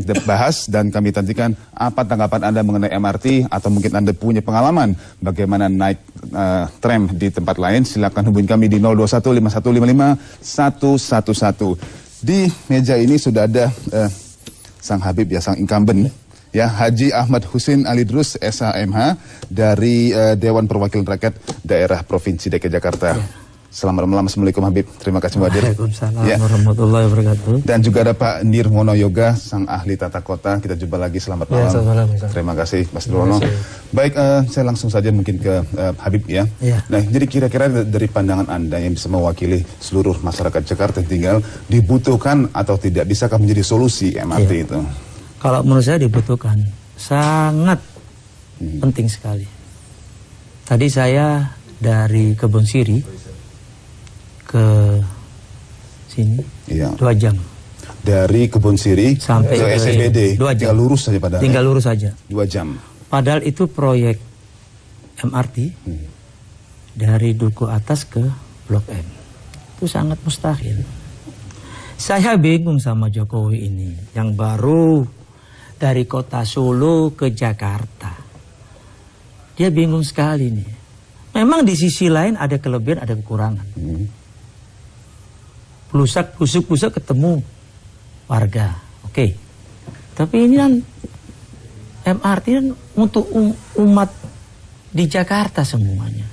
kita bahas dan kami tantikan apa tanggapan Anda mengenai MRT atau mungkin Anda punya pengalaman bagaimana naik tram di tempat lain. Silakan hubungi kami di 02151551111. Di meja ini sudah ada sang Habib ya, sang incumbent ya, Haji Ahmad Husin Alidrus SHMH dari Dewan Perwakilan Rakyat Daerah Provinsi DKI Jakarta. Ya. Selamat malam, Assalamualaikum Habib. Terima kasih hadir. Waalaikumsalam warahmatullahi wabarakatuh. Dan juga ada Pak Nirwono Yoga, sang ahli tata kota. Kita jumpa lagi, selamat malam. Selamat malam. Terima kasih Mas Nirwono. Baik, saya langsung saja mungkin ke Habib ya. Nah, jadi kira-kira dari pandangan Anda yang bisa mewakili seluruh masyarakat Jakarta yang tinggal, dibutuhkan atau tidak, bisakah menjadi solusi MRT itu? Kalau menurut saya dibutuhkan, sangat penting sekali. Tadi saya dari Kebon Siri ke sini 2 jam. Dari Kebon Siri sampai ke SCBD 2 jam. Tinggal lurus saja padahal. Tinggal lurus saja. 2 jam. Padahal itu proyek MRT dari Duku Atas ke Blok M. Itu sangat mustahil. Saya bingung sama Jokowi ini yang baru dari kota Solo ke Jakarta. Dia bingung sekali nih. Memang di sisi lain ada kelebihan, ada kekurangan. Pusuk ketemu warga, oke. Tapi ini kan MRT kan untuk umat di Jakarta semuanya.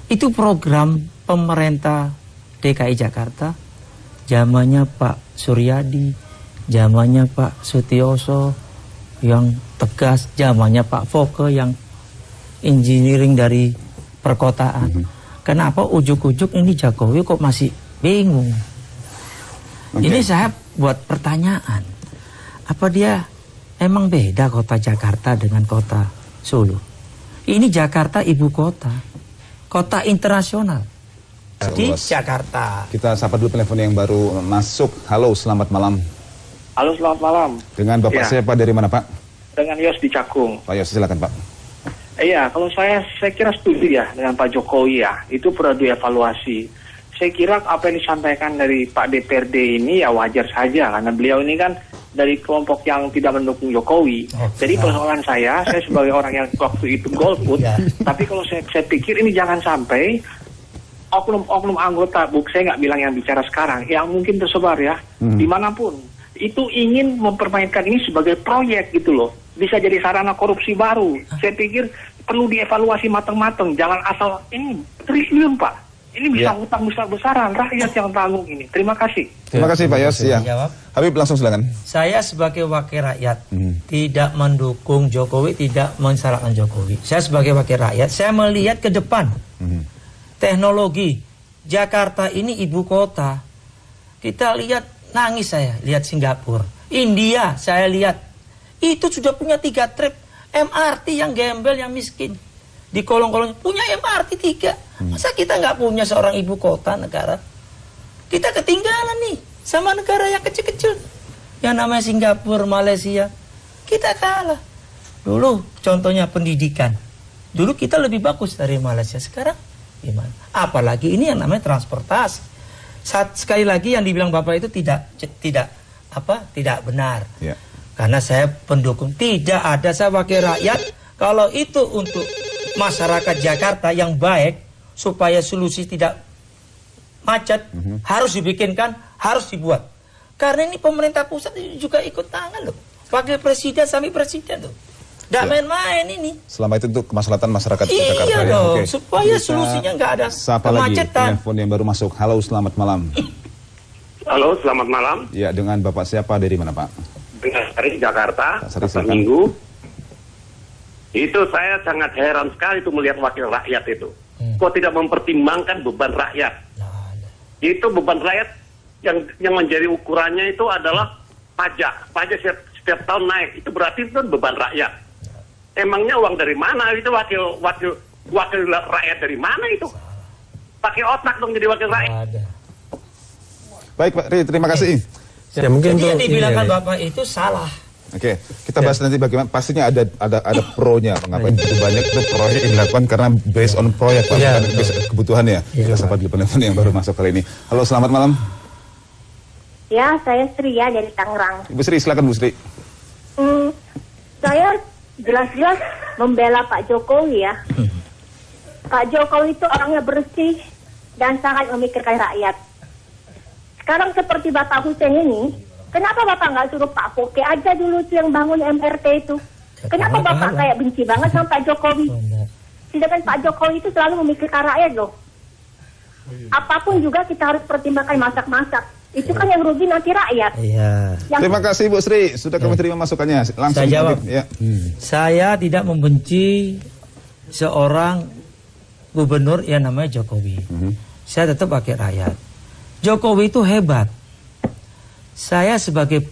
Itu program pemerintah DKI Jakarta, zamannya Pak Suryadi, zamannya Pak Sutioso yang tegas, zamannya Pak Foke yang engineering dari perkotaan. Kenapa ujuk-ujuk ini Jokowi kok masih bingung? Ini saya buat pertanyaan, apa dia emang beda kota Jakarta dengan kota Solo? Ini Jakarta ibu kota, kota internasional di Jakarta. Kita sapa dulu telepon yang baru masuk. Halo, selamat malam. Halo, selamat malam. Dengan Bapak siapa, dari mana Pak? Dengan Yos di Cakung. Pak Yos, silakan Pak. Iya, kalau saya kira setuju ya dengan Pak Jokowi ya, itu perlu dievaluasi. Saya kira apa yang disampaikan dari Pak DPRD ini ya wajar saja, karena beliau ini kan dari kelompok yang tidak mendukung Jokowi. Jadi persoalan saya sebagai orang yang waktu itu golput, tapi kalau saya pikir ini jangan sampai oknum anggota, saya nggak bilang yang bicara sekarang, yang mungkin tersebar ya, dimanapun, itu ingin mempermainkan ini sebagai proyek gitu loh. Bisa jadi sarana korupsi baru. Saya pikir perlu dievaluasi matang-matang, jangan asal ini triliun Pak. Ini bisa utang besar-besaran, rakyat yang tanggung ini. Terima kasih. Terima kasih Pak Yos. Ya. Habib, langsung silakan. Saya sebagai wakil rakyat tidak mendukung Jokowi, tidak mensyaratkan Jokowi. Saya sebagai wakil rakyat, saya melihat ke depan. Teknologi Jakarta ini ibu kota. Kita lihat, nangis saya lihat Singapura, India saya lihat itu sudah punya 3 trip MRT yang gembel, yang miskin. Di kolong-kolong punya MRT 3. Masa kita nggak punya seorang ibu kota negara? Kita ketinggalan nih sama negara yang kecil-kecil. Yang namanya Singapura, Malaysia. Kita kalah. Dulu contohnya pendidikan. Dulu kita lebih bagus dari Malaysia. Sekarang gimana? Apalagi ini yang namanya transportasi. Sekali lagi yang dibilang Bapak itu tidak benar. Karena saya pendukung, tidak ada, saya wakil rakyat. Kalau itu untuk masyarakat Jakarta yang baik, supaya solusi tidak macet, harus dibikinkan, harus dibuat. Karena ini pemerintah pusat juga ikut tangan loh. Wakil presiden sampai presiden loh. Tidak main-main ini. Selama itu untuk kemaslahatan masyarakat Jakarta. Iya dong, supaya solusinya nggak ada kemacetan. Telepon yang baru masuk. Halo, selamat malam. Halo, selamat malam. Ya, dengan Bapak siapa, dari mana Pak? Dengan Sari Jakarta, Minggu. Itu saya sangat heran sekali itu melihat wakil rakyat itu. Kok tidak mempertimbangkan beban rakyat? Itu beban rakyat yang menjadi ukurannya itu adalah pajak. Pajak setiap tahun naik. Itu berarti itu beban rakyat. Emangnya uang dari mana? Itu wakil rakyat dari mana itu? Pakai otak dong jadi wakil rakyat. Baik Pak Ri, terima kasih. Ya, mungkin jadi yang dibilangkan Bapak itu salah. Oke, kita bahas nanti bagaimana. Pastinya ada pro-nya. Mengapa begitu banyak itu proyek yang dilakukan, karena based on proyek, bukan kebutuhan ya. Kita sempat di penelpon yang baru masuk kali ini. Halo, selamat malam. Ya, saya Sri ya, dari Tangerang. Ibu Sri, silakan Bu Sri. jelas-jelas membela Pak Jokowi ya. Pak Jokowi itu orangnya bersih dan sangat memikirkan rakyat. Sekarang seperti Bapak Hussein ini, kenapa Bapak nggak suruh Pak Foke aja dulu tuh yang bangun MRT itu? Kenapa Bapak kayak benci banget sama Pak Jokowi? Sedangkan Pak Jokowi itu selalu memikirkan rakyat loh. Apapun juga kita harus pertimbangkan masak-masak. Itu kan yang rugi nanti rakyat. Iya. Terima kasih Bu Sri, sudah kami terima masukannya. Langsung Saya jawab. Ya. Saya tidak membenci seorang gubernur yang namanya Jokowi. Saya tetap wakil rakyat. Jokowi itu hebat. Saya sebagai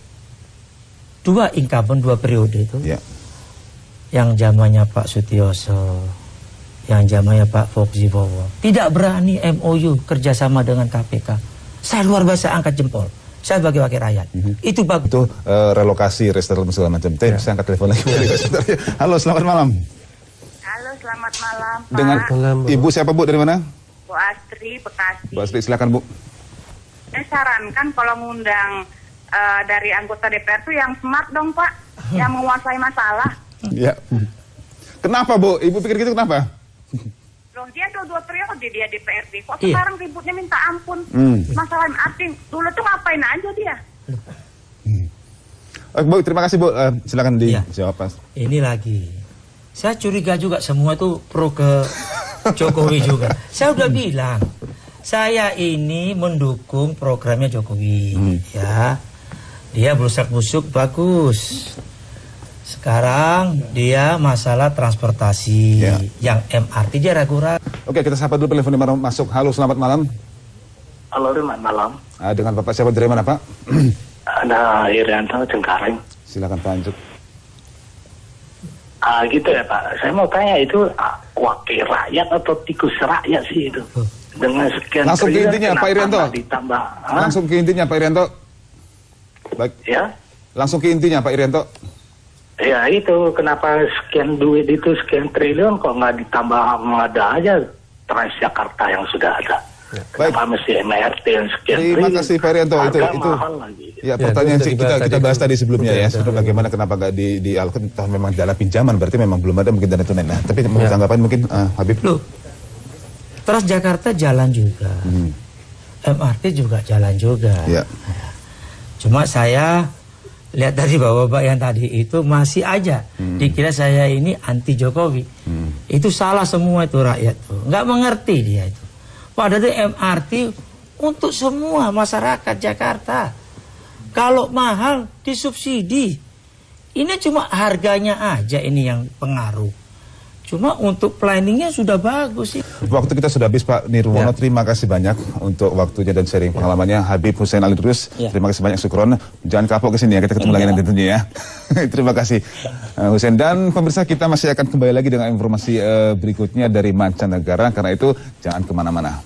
2 incumbent 2 periode itu, Ya. yang zamannya Pak Sutioso, yang zamannya Pak Fauzi-Bowo, tidak berani MOU kerjasama dengan KPK. Saya luar biasa angkat jempol. Saya sebagai wakil rakyat. Itu bagus. Itu relokasi, restoran segala macam. Saya angkat telepon lagi. Halo, selamat malam. Halo, selamat malam, Pak. Dengan Ibu siapa Bu, dari mana? Bu Astri, Bekasi. Bu Astri, silakan Bu. Saya sarankan kalau ngundang dari anggota DPR tuh yang smart dong, Pak. Yang menguasai masalah. Ya. Kenapa Bu? Ibu pikir gitu kenapa? Loh, dia tuh 2 periode dia DPRD. Kok Iya. sekarang ributnya minta ampun? Masalah MRT. Dulu tuh ngapain aja dia? Bu, terima kasih Bu. Silakan Iya. dijawab Mas. Ini lagi. Saya curiga juga semua itu pro ke Jokowi juga. Saya udah bilang, saya ini mendukung programnya Jokowi. Ya, dia blusak-busuk bagus. Sekarang dia masalah transportasi, Ya. yang MRT dia ragu-ragu. Oke, kita sapa dulu telepon yang masuk. Halo, selamat malam. Halo, selamat malam. Dengan Bapak siapa, dari mana Pak? Ada Irianto Cengkareng. Silakan Pak Anjuk. Gitu ya Pak. Saya mau tanya itu wakil rakyat atau tikus rakyat sih itu? Dengan sekian Langsung ke triliun, intinya, kenapa Pak Irianto. nggak ditambah? Langsung ke intinya Pak Irianto. Baik, Ya? langsung ke intinya Pak Irianto. Ya itu, kenapa sekian duit itu, sekian triliun kok nggak ditambah ada aja Transjakarta yang sudah ada? Kenapa mesti MRT yang sekian Terima triliun? kasih Pak Irianto. Harga Itu mahal lagi. ya pertanyaan itu kita tadi bahas itu. tadi sebelumnya ya. Udah, Sebelum bagaimana kenapa nggak di toh memang dana pinjaman, berarti memang belum ada mungkin dana tunai. Nah, tapi mau tanggapan mungkin Habib. Loh, Transjakarta jalan juga, MRT juga jalan juga. Ya. Cuma saya lihat dari bapak-bapak yang tadi itu masih aja dikira saya ini anti Jokowi. Itu salah semua itu rakyat tuh, nggak mengerti dia itu. Padahal MRT untuk semua masyarakat Jakarta. Kalau mahal disubsidi. Ini cuma harganya aja ini yang pengaruh. Cuma untuk planningnya sudah bagus sih. Waktu kita sudah habis Pak Nirwono, terima kasih banyak untuk waktunya dan sharing pengalamannya. Habib Hussein Alidrus, terima kasih banyak, syukron. Jangan kapok ke sini ya, kita ketemu lagi nanti tentunya ya. Terima kasih Hussein. Dan pemirsa, kita masih akan kembali lagi dengan informasi berikutnya dari mancanegara. Karena itu jangan kemana-mana.